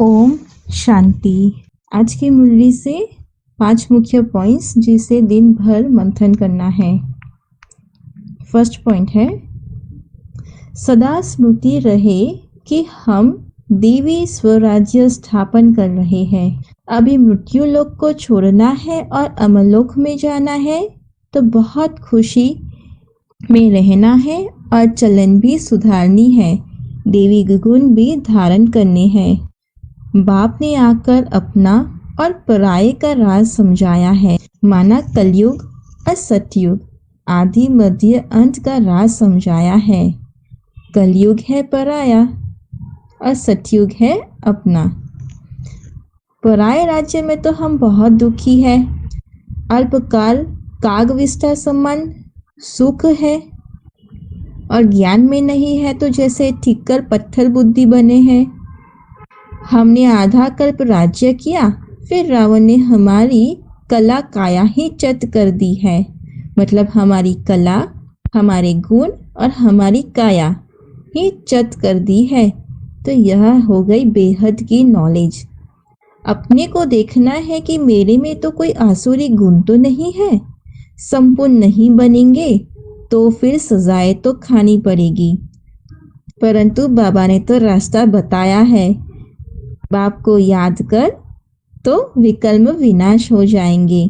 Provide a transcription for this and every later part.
ओम शांति। आज की मुरली से 5 मुख्य पॉइंट्स जिसे दिन भर मंथन करना है। फर्स्ट पॉइंट है, सदा स्मृति रहे कि हम देवी स्वराज्य स्थापन कर रहे हैं। अभी मृत्यु लोक को छोड़ना है और अमरलोक में जाना है, तो बहुत खुशी में रहना है और चलन भी सुधारनी है, देवी गुण भी धारण करने हैं। बाप ने आकर अपना और पराये का राज समझाया है। माना कलयुग और सतयुग, आदि मध्य अंत का राज समझाया है। कलयुग है पराया और सतयुग है अपना। पराये राज्य में तो हम बहुत दुखी है, अल्पकाल काग विस्तार समान सुख है, और ज्ञान में नहीं है तो जैसे ठीक कर पत्थर बुद्धि बने हैं। हमने आधा कल्प राज्य किया, फिर रावण ने हमारी कला काया ही चत कर दी है। मतलब हमारी कला, हमारे गुण और हमारी काया ही चत कर दी है। तो यह हो गई बेहद की नॉलेज। अपने को देखना है कि मेरे में तो कोई आसुरी गुण तो नहीं है। संपूर्ण नहीं बनेंगे तो फिर सजाएं तो खानी पड़ेगी। परंतु बाबा ने तो रास्ता बताया है। बाप को याद कर तो विकल्प विनाश हो जाएंगे।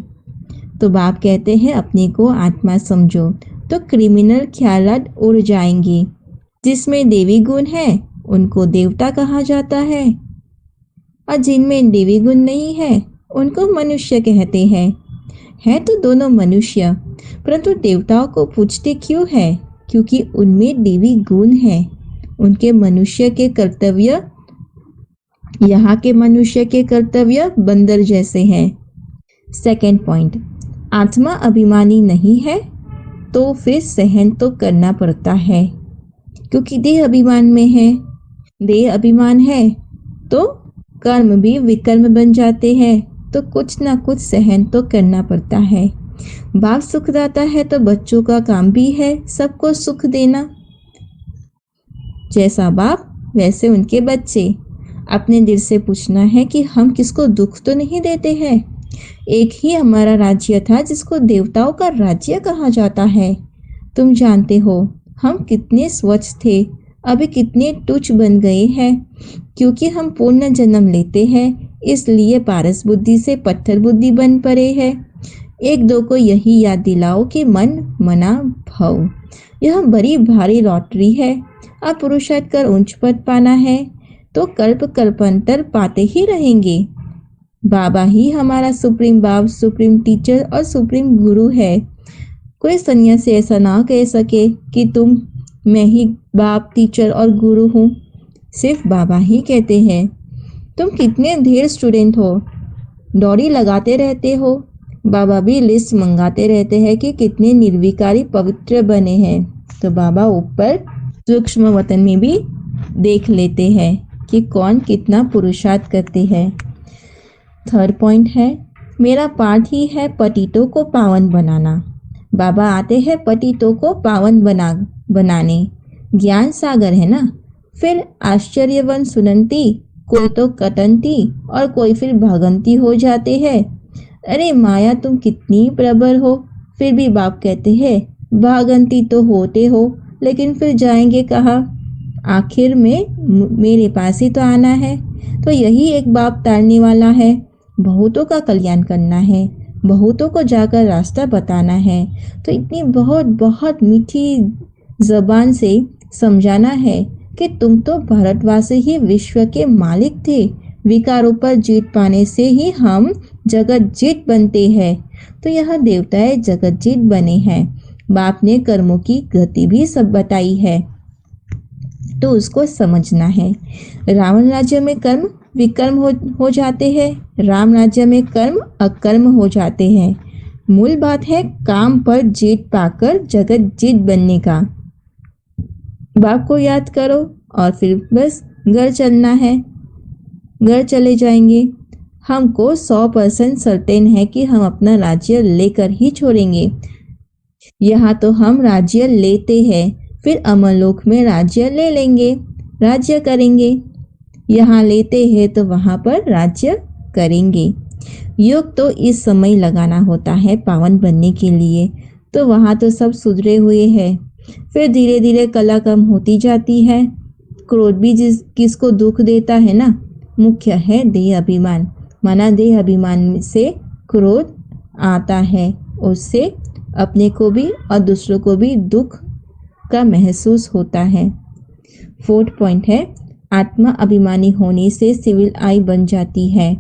तो बाप कहते हैं अपने को आत्मा समझो, तो क्रिमिनल ख्यालात उड़ जाएंगे। जिसमें देवी गुण है उनको देवता कहा जाता है, और जिनमें देवी गुण नहीं है उनको मनुष्य कहते हैं। है तो दोनों मनुष्य, परंतु देवताओं को पूछते क्यों है? क्योंकि उनमें देवी गुण है। उनके मनुष्य के कर्तव्य, यहाँ के मनुष्य के कर्तव्य बंदर जैसे हैं। सेकंड पॉइंट, आत्मा अभिमानी नहीं है तो फिर सहन तो करना पड़ता है, क्योंकि देह अभिमान में है। देह अभिमान है तो कर्म भी विकर्म बन जाते हैं, तो कुछ ना कुछ सहन तो करना पड़ता है। बाप सुखदाता है तो बच्चों का काम भी है सबको सुख देना। जैसा बाप वैसे उनके बच्चे। अपने दिल से पूछना है कि हम किसको दुख तो नहीं देते हैं। एक ही हमारा राज्य था जिसको देवताओं का राज्य कहा जाता है। तुम जानते हो हम कितने स्वच्छ थे, अभी कितने तुच्छ बन गए हैं, क्योंकि हम पूर्ण जन्म लेते हैं, इसलिए पारस बुद्धि से पत्थर बुद्धि बन पड़े हैं। एक दो को यही याद दिलाओ कि मन मना भव, यह बड़ी भारी लॉटरी है। अब पुरुषार्थ कर ऊंच पद पाना है तो कल्प कल्पांतर पाते ही रहेंगे। बाबा ही हमारा सुप्रीम बाप, सुप्रीम टीचर और सुप्रीम गुरु है। कोई सन्यासी ऐसा ना कह सके कि मैं ही बाप, टीचर और गुरु हूँ। सिर्फ बाबा ही कहते हैं। तुम कितने ढेर स्टूडेंट हो, दौड़ी लगाते रहते हो। बाबा भी लिस्ट मंगाते रहते हैं कि कितने निर्विकारी पवित्र बने हैं। तो बाबा ऊपर सूक्ष्म वतन में भी देख लेते हैं कि कौन कितना पुरुषार्थ करते हैं। थर्ड पॉइंट है, मेरा पाठ ही है पतितों को पावन बनाना। बाबा आते हैं पतितों को पावन बनाने। ज्ञान सागर है ना। फिर आश्चर्यवन सुनंती, कोई तो कटंती और कोई फिर भागंती हो जाते हैं। अरे माया तुम कितनी प्रबल हो। फिर भी बाप कहते हैं भागंती तो होते हो, लेकिन फिर जाएंगे कहाँ? आखिर में मेरे पास ही तो आना है। तो यही एक बाप तारने वाला है। बहुतों का कल्याण करना है, बहुतों को जाकर रास्ता बताना है। तो इतनी बहुत बहुत मीठी जबान से समझाना है कि तुम तो भारतवासी ही विश्व के मालिक थे। विकारों पर जीत पाने से ही हम जगत जीत बनते हैं। तो यह देवताएं जगत जीत बने हैं। बाप ने कर्मों की गति भी सब बताई है, तो उसको समझना है। रावण राज्य में कर्म विकर्म हो जाते हैं, राम राज्य में कर्म अकर्म हो जाते हैं। मूल बात है काम पर जीत पाकर जगत जीत बनने का। बाप को याद करो और फिर बस घर चलना है, घर चले जाएंगे। हमको 100% सर्टेन है कि हम अपना राज्य लेकर ही छोड़ेंगे। यहाँ तो हम राज्य लेते हैं, फिर अमरलोक में राज्य ले लेंगे, राज्य करेंगे। यहाँ लेते हैं तो वहाँ पर राज्य करेंगे। योग तो इस समय लगाना होता है पावन बनने के लिए, तो वहाँ तो सब सुधरे हुए हैं। फिर धीरे धीरे कला कम होती जाती है। क्रोध भी किसको दुख देता है ना, मुख्य है देह अभिमान। माना देह अभिमान से क्रोध आता है, उससे अपने को भी और दूसरों को भी दुख का महसूस होता है। 4th पॉइंट है, आत्मा अभिमानी होने से सिविल आई बन जाती है।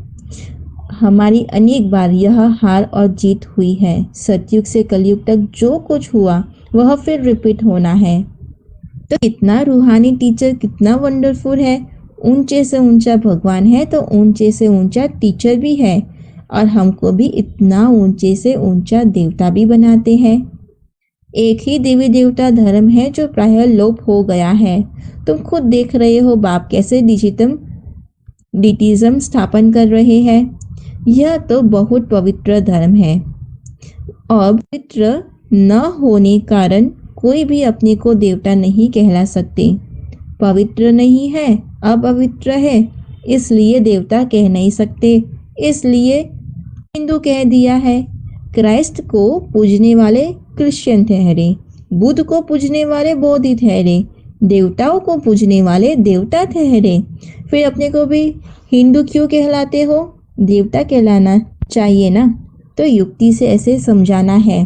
हमारी अनेक बार यह हार और जीत हुई है। सतयुग से कलयुग तक जो कुछ हुआ वह फिर रिपीट होना है। तो कितना रूहानी टीचर, कितना वंडरफुल है। ऊंचे से ऊंचा भगवान है तो ऊंचे से ऊंचा टीचर भी है, और हमको भी इतना ऊंचे से ऊंचा देवता भी बनाते हैं। एक ही देवी देवता धर्म है जो प्रायः लोप हो गया है। तुम खुद देख रहे हो बाप कैसे डिटिज्म स्थापन कर रहे हैं। यह तो बहुत पवित्र धर्म है, और पवित्र न होने कारण कोई भी अपने को देवता नहीं कहला सकते। पवित्र नहीं है, अपवित्र है, इसलिए देवता कह नहीं सकते, इसलिए हिंदू कह दिया है। क्राइस्ट को पूजने वाले क्रिश्चियन ठहरे, बुद्ध को पूजने वाले बौद्ध ठहरे, देवताओं को पूजने वाले देवता ठहरे। फिर अपने को भी हिंदू क्यों कहलाते हो? देवता कहलाना चाहिए ना। तो युक्ति से ऐसे समझाना है।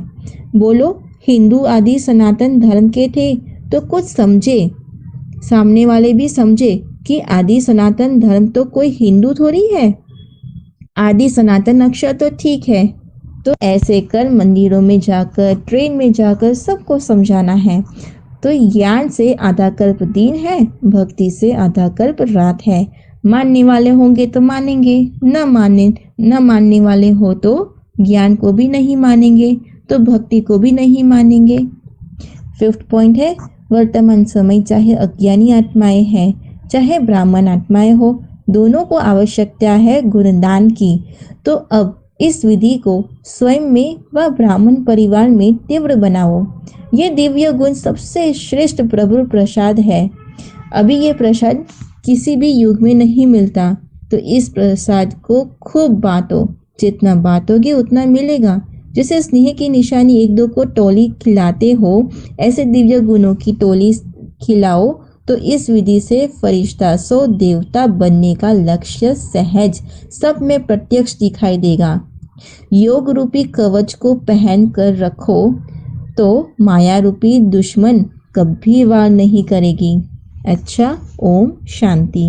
बोलो हिंदू आदि सनातन धर्म के थे, तो कुछ समझे, सामने वाले भी समझे कि आदि सनातन धर्म तो कोई हिंदू थोड़ी है। आदि सनातन अक्षर तो ठीक है। तो ऐसे कर मंदिरों में जाकर, ट्रेन में जाकर सबको समझाना है। तो ज्ञान से आधा कल्प दिन है, भक्ति से आधा कल्प रात है। मानने वाले होंगे तो मानेंगे, न मानने वाले हो तो ज्ञान को भी नहीं मानेंगे, तो भक्ति को भी नहीं मानेंगे। 5th पॉइंट है, वर्तमान समय चाहे अज्ञानी आत्माएं हैं, चाहे ब्राह्मण आत्माएं हो, दोनों को आवश्यकता है गुणदान की। तो अब इस विधि को स्वयं में व ब्राह्मण परिवार में तीव्र बनाओ। ये दिव्य गुण सबसे श्रेष्ठ प्रभु प्रसाद है। अभी ये प्रसाद किसी भी युग में नहीं मिलता, तो इस प्रसाद को खूब बांटो। जितना बांटोगे उतना मिलेगा। जैसे स्नेह की निशानी एक दो को टोली खिलाते हो, ऐसे दिव्य गुणों की टोली खिलाओ। तो इस विधि से फरिश्ता सो देवता बनने का लक्ष्य सहज सब में प्रत्यक्ष दिखाई देगा। योग रूपी कवच को पहन कर रखो तो माया रूपी दुश्मन कभी वार नहीं करेगी। अच्छा, ओम शांति।